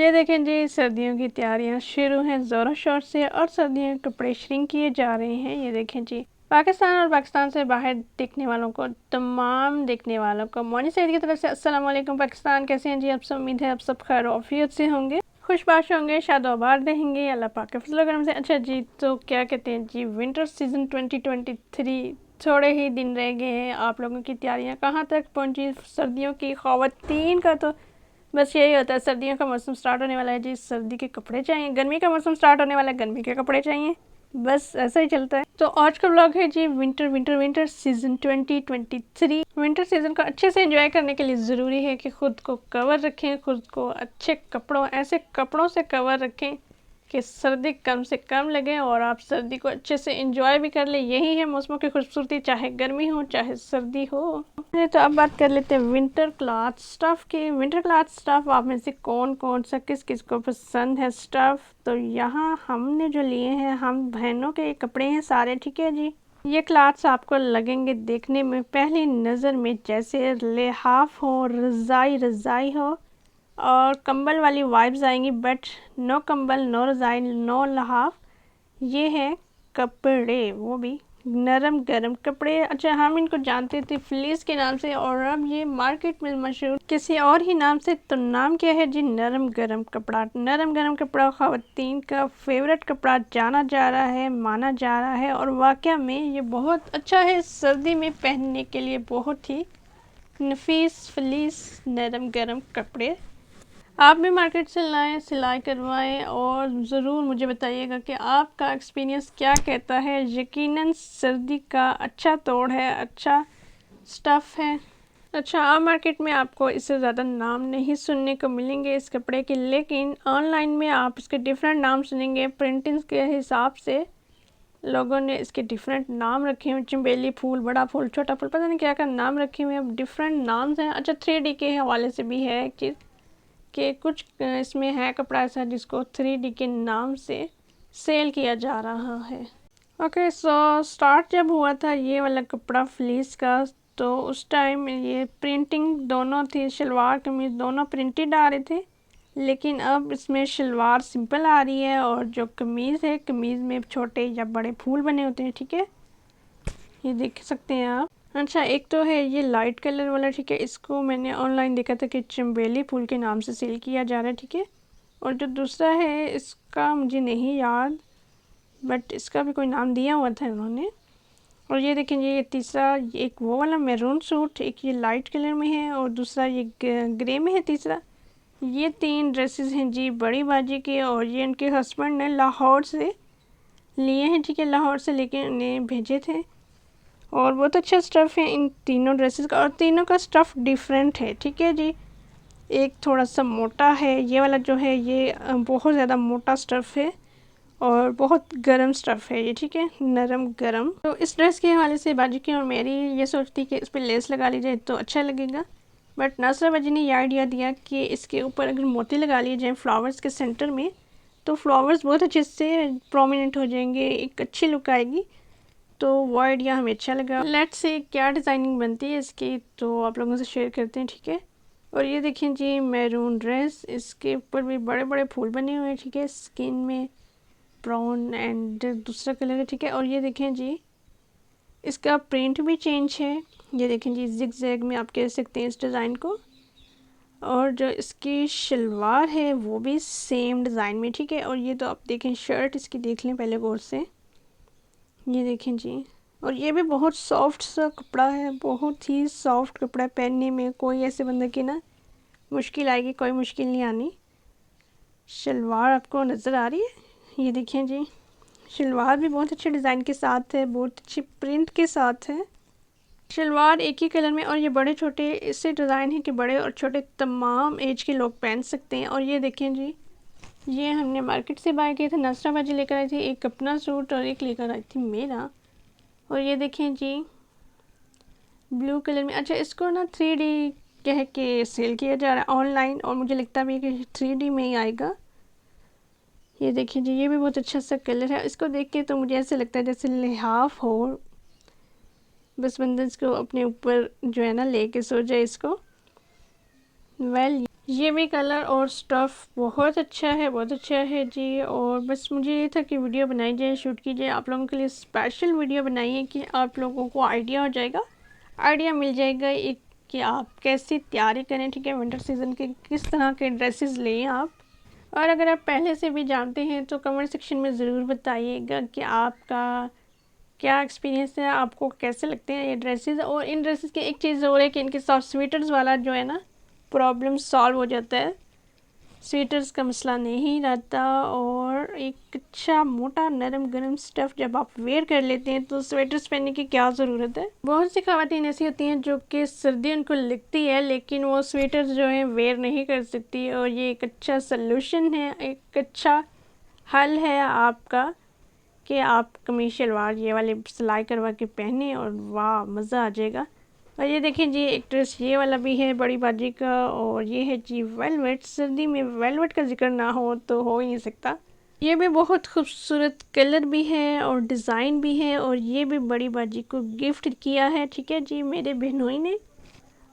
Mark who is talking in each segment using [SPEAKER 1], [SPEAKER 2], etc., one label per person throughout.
[SPEAKER 1] ये देखें जी, सर्दियों की तैयारियां शुरू हैं ज़ोरों शोर से और सर्दियों के कपड़े श्रिंक किए जा रहे हैं। ये देखें जी, पाकिस्तान और पाकिस्तान से बाहर देखने वालों को, तमाम देखने वालों को मोनी सईद की तरफ से अस्सलाम वालेकुम। पाकिस्तान कैसे हैं जी आप सब? उम्मीद है आप सब खैर ऑफियत से होंगे, खुशबाश होंगे, शादोबाद रहेंगे अल्लाह पाक के फजल करम से। अच्छा जी, तो क्या कहते हैं जी, विंटर सीजन 2023 थोड़े ही दिन रह गए हैं। आप लोगों की तैयारियां कहाँ तक पहुँची? सर्दियों की ख़वातीन का तो बस यही होता है, सर्दियों का मौसम स्टार्ट होने वाला है जी, सर्दी के कपड़े चाहिए। गर्मी का मौसम स्टार्ट होने वाला है, गर्मी के कपड़े चाहिए। बस ऐसा ही चलता है। तो आज का व्लॉग है जी विंटर सीजन 2023। विंटर सीजन को अच्छे से एंजॉय करने के लिए ज़रूरी है कि खुद को कवर रखें, खुद को अच्छे कपड़ों, ऐसे कपड़ों से कवर रखें कि सर्दी कम से कम लगे और आप सर्दी को अच्छे से एंजॉय भी कर ले। यही है मौसमों की खूबसूरती, चाहे गर्मी हो चाहे सर्दी हो। तो अब बात कर लेते हैं विंटर क्लॉथ स्टफ़ की। विंटर क्लॉथ स्टफ़ आप में से कौन कौन सा, किस किस को पसंद है स्टफ़? तो यहाँ हमने जो लिए हैं, हम बहनों के कपड़े हैं सारे, ठीक है जी। ये क्लॉथ्स आपको लगेंगे देखने में पहली नज़र में जैसे लिहाफ हो, रज़ाई रज़ाई हो और कंबल वाली वाइब्स आएंगी, बट नो कंबल, नो रज़ाई, नो लिहाफ। ये है कपड़े, वो भी नरम गरम कपड़े। अच्छा, हम इनको जानते थे फ्लीस के नाम से और अब ये मार्केट में मशहूर किसी और ही नाम से। तो नाम क्या है जी? नरम गरम कपड़ा। नरम गरम कपड़ा ख़वातीन का फेवरेट कपड़ा जाना जा रहा है, माना जा रहा है और वाकया में ये बहुत अच्छा है सर्दी में पहनने के लिए। बहुत ही नफीस फ्लीस नरम गरम कपड़े आप भी मार्केट से लाएं, सिलाई करवाएं और ज़रूर मुझे बताइएगा कि आपका एक्सपीरियंस क्या कहता है। यकीनन सर्दी का अच्छा तोड़ है, अच्छा स्टफ़ है। अच्छा, आप मार्केट में आपको इससे ज़्यादा नाम नहीं सुनने को मिलेंगे इस कपड़े के, लेकिन ऑनलाइन में आप इसके डिफरेंट नाम सुनेंगे। प्रिंटिंग्स के हिसाब से लोगों ने इसके डिफरेंट नाम रखे हुए, चंबेली फूल, बड़ा फूल, छोटा फूल, पता नहीं क्या क्या नाम रखे हुए हैं, डिफरेंट नाम्स हैं। अच्छा, 3D के हवाले से भी है एक चीज़ कि कुछ इसमें है कपड़ा ऐसा जिसको 3D के नाम से सेल किया जा रहा है। ओके, सो स्टार्ट जब हुआ था ये वाला कपड़ा फ्लीस का, तो उस टाइम ये प्रिंटिंग दोनों थी, शलवार कमीज़ दोनों प्रिंटेड आ रहे थे, लेकिन अब इसमें शलवार सिंपल आ रही है और जो कमीज़ है, कमीज़ में छोटे या बड़े फूल बने होते हैं, ठीक है, ये देख सकते हैं आप। अच्छा, एक तो है ये लाइट कलर वाला, ठीक है, इसको मैंने ऑनलाइन देखा था कि चंबेली फूल के नाम से सेल किया जा रहा है, ठीक है। और जो दूसरा है इसका मुझे नहीं याद, बट इसका भी कोई नाम दिया हुआ था इन्होंने। और ये देखें ये तीसरा, एक वो वाला मैरून सूट, एक ये लाइट कलर में है और दूसरा ये ग्रे में है तीसरा। ये 3 ड्रेसेस हैं जी बड़ी बाजी के और ये उनके हस्बैंड ने लाहौर से लिए हैं, ठीक है, लाहौर से लेके उन्हें भेजे थे और बहुत अच्छा स्टफ़ है इन तीनों ड्रेसेस का और तीनों का स्टफ़ डिफरेंट है, ठीक है जी। एक थोड़ा सा मोटा है, ये वाला जो है ये बहुत ज़्यादा मोटा स्टफ़ है और बहुत गर्म स्टफ़ है ये, ठीक है, नरम गरम। तो इस ड्रेस के हवाले से बाजी की और मेरी ये सोचती कि इस पर लेस लगा ली जाए तो अच्छा लगेगा, बट नासरा बाजी ने यह आइडिया दिया कि इसके ऊपर अगर मोती लगा लिए जाए फ्लावर्स के सेंटर में, तो फ्लावर्स बहुत अच्छे से प्रोमिनेंट हो जाएंगे, एक अच्छी लुक आएगी। तो वो आइडिया हमें अच्छा लगा। लेट्स से क्या डिज़ाइनिंग बनती है इसकी, तो आप लोगों से शेयर करते हैं, ठीक है। और ये देखें जी मैरून ड्रेस, इसके ऊपर भी बड़े बड़े फूल बने हुए हैं, ठीक है, स्किन में ब्राउन एंड दूसरा कलर है, ठीक है। और ये देखें जी इसका प्रिंट भी चेंज है, ये देखें जी जिग जैग में आप कह सकते हैं इस डिज़ाइन को। और जो इसकी शलवार है वो भी सेम डिज़ाइन में, ठीक है। और ये तो आप देखें शर्ट इसकी देख लें पहले गौर से, ये देखें जी। और ये भी बहुत सॉफ्ट सा कपड़ा है, बहुत ही सॉफ्ट कपड़ा, पहनने में कोई ऐसे बंदे की ना मुश्किल आएगी, कोई मुश्किल नहीं आनी। शलवार आपको नज़र आ रही है, ये देखें जी, शलवार भी बहुत अच्छे डिज़ाइन के साथ है, बहुत अच्छी प्रिंट के साथ है। शलवार एक ही कलर में और ये बड़े छोटे इससे डिज़ाइन है कि बड़े और छोटे तमाम एज के लोग पहन सकते हैं। और ये देखें जी, ये हमने मार्केट से बाय किए थे, नासरा बाजी लेकर आई थी, एक अपना सूट और एक लेकर आई थी मेरा। और ये देखें जी ब्लू कलर में। अच्छा, इसको ना 3D कह के सेल किया जा रहा है ऑनलाइन और मुझे लगता भी है कि 3D में ही आएगा। ये देखिए जी, ये भी बहुत अच्छा सा कलर है, इसको देख के तो मुझे ऐसे लगता है जैसे लिहाफ हो, बस बंदा इसको अपने ऊपर जो है ना लेके सो जाए इसको। वेल ये भी कलर और स्टफ़ बहुत अच्छा है, बहुत अच्छा है जी। और बस मुझे ये था कि वीडियो बनाई जाए, शूट की जाए, आप लोगों के लिए स्पेशल वीडियो बनाई है कि आप लोगों को आइडिया हो जाएगा, आइडिया मिल जाएगा एक कि आप कैसी तैयारी करें, ठीक है, विंटर सीज़न के किस तरह के ड्रेसेस लें आप। और अगर आप पहले से भी जानते हैं तो कमेंट सेक्शन में ज़रूर बताइएगा कि आपका क्या एक्सपीरियंस है, आपको कैसे लगते हैं ये ड्रेसेस। और इन ड्रेसेस की एक चीज़ और है कि इनके साथ स्वेटर्स वाला जो है ना प्रॉब्लम सॉल्व हो जाता है, स्वेटर्स का मसला नहीं रहता। और एक अच्छा मोटा नरम गरम स्टफ़ जब आप वेयर कर लेते हैं तो स्वेटर्स पहनने की क्या ज़रूरत है। बहुत सी ख़वातीन ऐसी होती हैं जो कि सर्दी उनको लगती है लेकिन वो स्वेटर्स जो हैं वेयर नहीं कर सकती, और ये एक अच्छा सल्यूशन है, एक अच्छा हल है आपका कि आप कमीज शलवार ये वाले सिलाई करवा के पहने और वाह मज़ा आ जाएगा। और ये देखें जी एक ड्रेस ये वाला भी है बड़ी बाजी का, और ये है जी वेलवेट। सर्दी में वेलवेट का जिक्र ना हो तो हो ही नहीं सकता। ये भी बहुत खूबसूरत कलर भी है और डिज़ाइन भी है, और ये भी बड़ी बाजी को गिफ्ट किया है, ठीक है जी, मेरे बहनोई ने।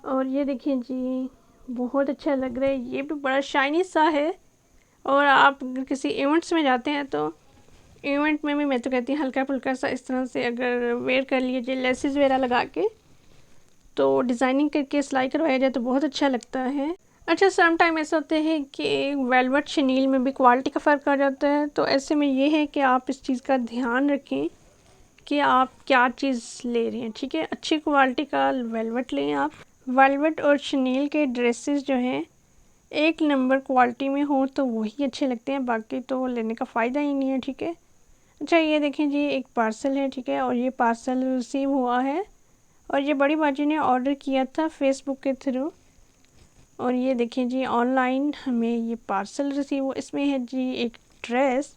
[SPEAKER 1] और ये देखिए जी बहुत अच्छा लग रहा है, ये भी बड़ा शाइनी सा है। और आप अगर किसी इवेंट्स में जाते हैं तो इवेंट में भी मैं तो कहती हूँ हल्का फुल्का सा इस तरह से अगर वेयर कर लीजिए लेसेस वगैरह लगा के, तो डिज़ाइनिंग करके सिलाई करवाया जाए तो बहुत अच्छा लगता है। अच्छा सम टाइम ऐसा होता है कि वेलवेट शनील में भी क्वालिटी का फ़र्क आ जाता है, तो ऐसे में ये है कि आप इस चीज़ का ध्यान रखें कि आप क्या चीज़ ले रहे हैं, ठीक है, अच्छी क्वालिटी का वेलवेट लें आप। वेलवेट और शनील के ड्रेसेस जो हैं एक नंबर क्वालिटी में हो तो वही अच्छे लगते हैं, बाकी तो लेने का फ़ायदा ही नहीं है, ठीक है। अच्छा ये देखें जी एक पार्सल है, ठीक है, और ये पार्सल रिसीव हुआ है, और ये बड़ी बाजी ने ऑर्डर किया था फेसबुक के थ्रू। और ये देखें जी ऑनलाइन हमें ये पार्सल रिसीव हुआ, इसमें है जी एक ड्रेस।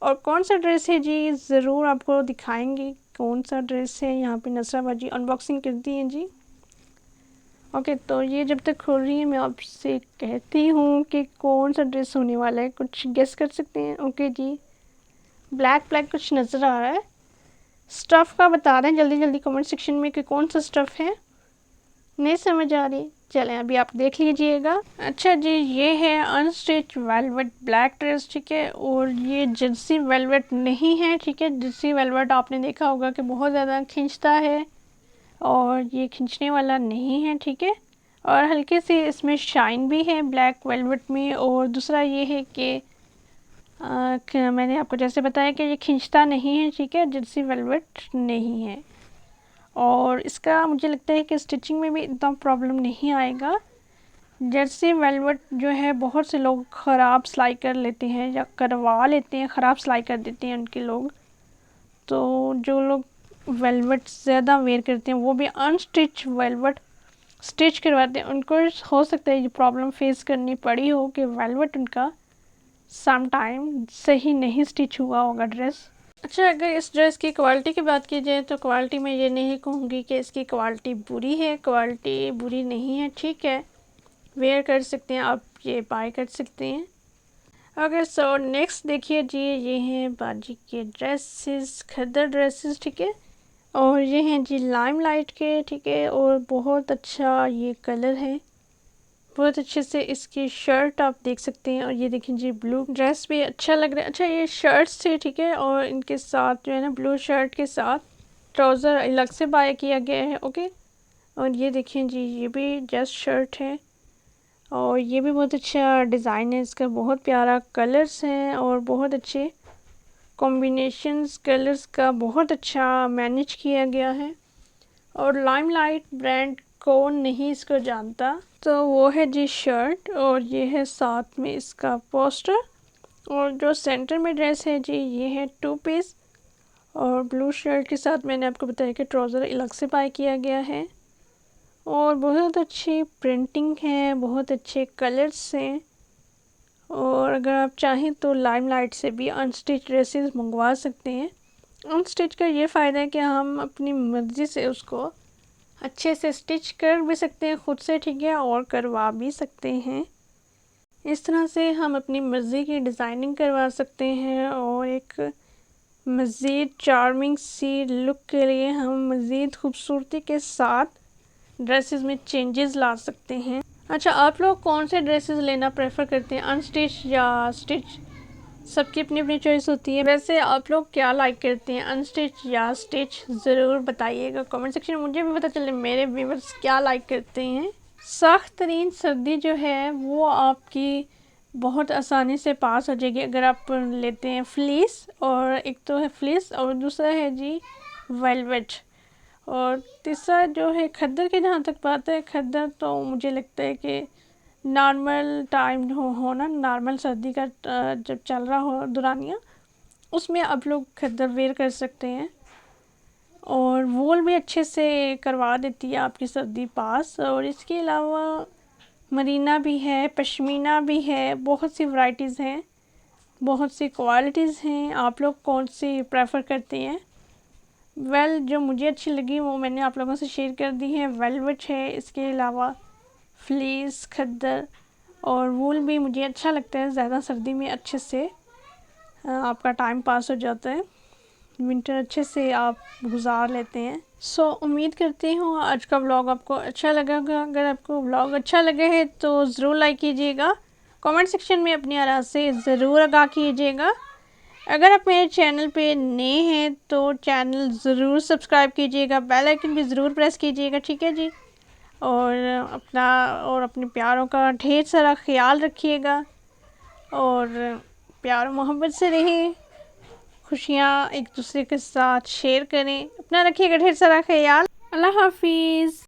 [SPEAKER 1] और कौन सा ड्रेस है जी ज़रूर आपको दिखाएंगे कौन सा ड्रेस है। यहाँ पे नसरा बाजी अनबॉक्सिंग करती हैं जी। ओके तो ये जब तक खोल रही है मैं आपसे कहती हूँ कि कौन सा ड्रेस होने वाला है, कुछ गेस कर सकते हैं। ओके जी ब्लैक ब्लैक कुछ नज़र आ रहा है, स्टफ़ का बता दें जल्दी जल्दी कमेंट सेक्शन में कि कौन सा स्टफ़ है, नहीं समझ आ रही, चलें अभी आप देख लीजिएगा। अच्छा जी ये है अनस्टिच वेलवेट ब्लैक ड्रेस, ठीक है, और ये जर्सी वेलवेट नहीं है, ठीक है। जर्सी वेलवेट आपने देखा होगा कि बहुत ज़्यादा खींचता है, और ये खींचने वाला नहीं है, ठीक है। और हल्के से इसमें शाइन भी है ब्लैक वेलवेट में। और दूसरा ये है कि मैंने आपको जैसे बताया कि ये खींचता नहीं है, ठीक है, जर्सी वेलवेट नहीं है। और इसका मुझे लगता है कि स्टिचिंग में भी इतना प्रॉब्लम नहीं आएगा। जर्सी वेलवेट जो है बहुत से लोग ख़राब सिलाई कर लेते हैं या करवा लेते हैं, ख़राब सिलाई कर देते हैं उनके लोग। तो जो लोग वेलवेट ज़्यादा वेयर करते हैं वो भी अनस्टिच वेलवेट स्टिच करवाते हैं, उनको हो सकता है ये प्रॉब्लम फेस करनी पड़ी हो कि वेलवेट उनका सम टाइम सही नहीं स्टिच हुआ होगा ड्रेस। अच्छा अगर इस ड्रेस की क्वालिटी की बात की जाए तो क्वालिटी मैं ये नहीं कहूँगी कि इसकी क्वालिटी बुरी है, क्वालिटी बुरी नहीं है, ठीक है, वेयर कर सकते हैं आप, ये बाय कर सकते हैं। अगर सो नेक्स्ट देखिए जी ये हैं बाजी के ड्रेसेस, खद्दर ड्रेसेस, ठीक है, और ये हैं जी लाइमलाइट के, ठीक है, और बहुत अच्छा ये कलर है, बहुत अच्छे से इसकी शर्ट आप देख सकते हैं। और ये देखें जी ब्लू ड्रेस भी अच्छा लग रहा है। अच्छा ये शर्ट्स थे, ठीक है, और इनके साथ जो है ना ब्लू शर्ट के साथ ट्राउज़र अलग से बाय किया गया है। ओके और ये देखें जी ये भी जस्ट शर्ट है, और ये भी बहुत अच्छा डिज़ाइन है इसका, बहुत प्यारा कलर्स हैं और बहुत अच्छे कॉम्बिनेशंस कलर्स का बहुत अच्छा मैनेज किया गया है। और लाइमलाइट ब्रांड कौन नहीं इसको जानता, तो वो है जी शर्ट, और ये है साथ में इसका पोस्टर। और जो सेंटर में ड्रेस है जी ये है 2 पीस, और ब्लू शर्ट के साथ मैंने आपको बताया कि ट्राउज़र अलग से बाय किया गया है। और बहुत अच्छी प्रिंटिंग है, बहुत अच्छे कलर्स हैं। और अगर आप चाहें तो लाइमलाइट से भी अनस्टिच ड्रेसेस मंगवा सकते हैं। अनस्टिच का ये फ़ायदा है कि हम अपनी मर्ज़ी से उसको अच्छे से स्टिच कर भी सकते हैं खुद से, ठीक है, और करवा भी सकते हैं। इस तरह से हम अपनी मर्ज़ी की डिज़ाइनिंग करवा सकते हैं, और एक मज़ीद चार्मिंग सी लुक के लिए हम मज़ीद खूबसूरती के साथ ड्रेसेस में चेंजेस ला सकते हैं। अच्छा, आप लोग कौन से ड्रेसेस लेना प्रेफर करते हैं, अनस्टिच या स्टिच? सबकी अपनी अपनी चॉइस होती है। वैसे आप लोग क्या लाइक करते हैं, अनस्टिच या स्टिच? ज़रूर बताइएगा कमेंट सेक्शन में, मुझे भी पता चले मेरे व्यूअर्स क्या लाइक करते हैं। सख्त तरीन सर्दी जो है वो आपकी बहुत आसानी से पास हो जाएगी अगर आप लेते हैं फ्लीस, और एक तो है फ्लीस और दूसरा है जी वेलवेट, और तीसरा जो है खद्दर की। जहाँ तक बात है खद्दर, तो मुझे लगता है कि नॉर्मल टाइम हो ना, नॉर्मल सर्दी का जब चल रहा हो दुरानिया, उसमें आप लोग खद्दर वेयर कर सकते हैं, और वूल भी अच्छे से करवा देती है आपकी सर्दी पास। और इसके अलावा मरीना भी है, पश्मीना भी है, बहुत सी वैरायटीज़ हैं, बहुत सी क्वालिटीज़ हैं। आप लोग कौन सी प्रेफर करते हैं? जो मुझे अच्छी लगी वो मैंने आप लोगों से शेयर कर दी है। वेलवेट है, इसके अलावा फ्लीस, खद्दर और वूल भी मुझे अच्छा लगता है। ज़्यादा सर्दी में अच्छे से आपका टाइम पास हो जाता है, विंटर अच्छे से आप गुजार लेते हैं। उम्मीद करती हूँ आज का व्लॉग आपको अच्छा लगा होगा। अगर आपको व्लॉग अच्छा लगा है तो ज़रूर लाइक कीजिएगा, कमेंट सेक्शन में अपनी आराज़ से ज़रूर आगाह कीजिएगा। अगर आप मेरे चैनल पे नए हैं तो चैनल ज़रूर सब्सक्राइब कीजिएगा, बेल आइकन भी ज़रूर प्रेस कीजिएगा, ठीक है जी। और अपने प्यारों का ढेर सारा ख्याल रखिएगा, और प्यार मोहब्बत से रहें, खुशियाँ एक दूसरे के साथ शेयर करें। अपना रखिएगा ढेर सारा ख्याल। अल्लाह हाफिज़।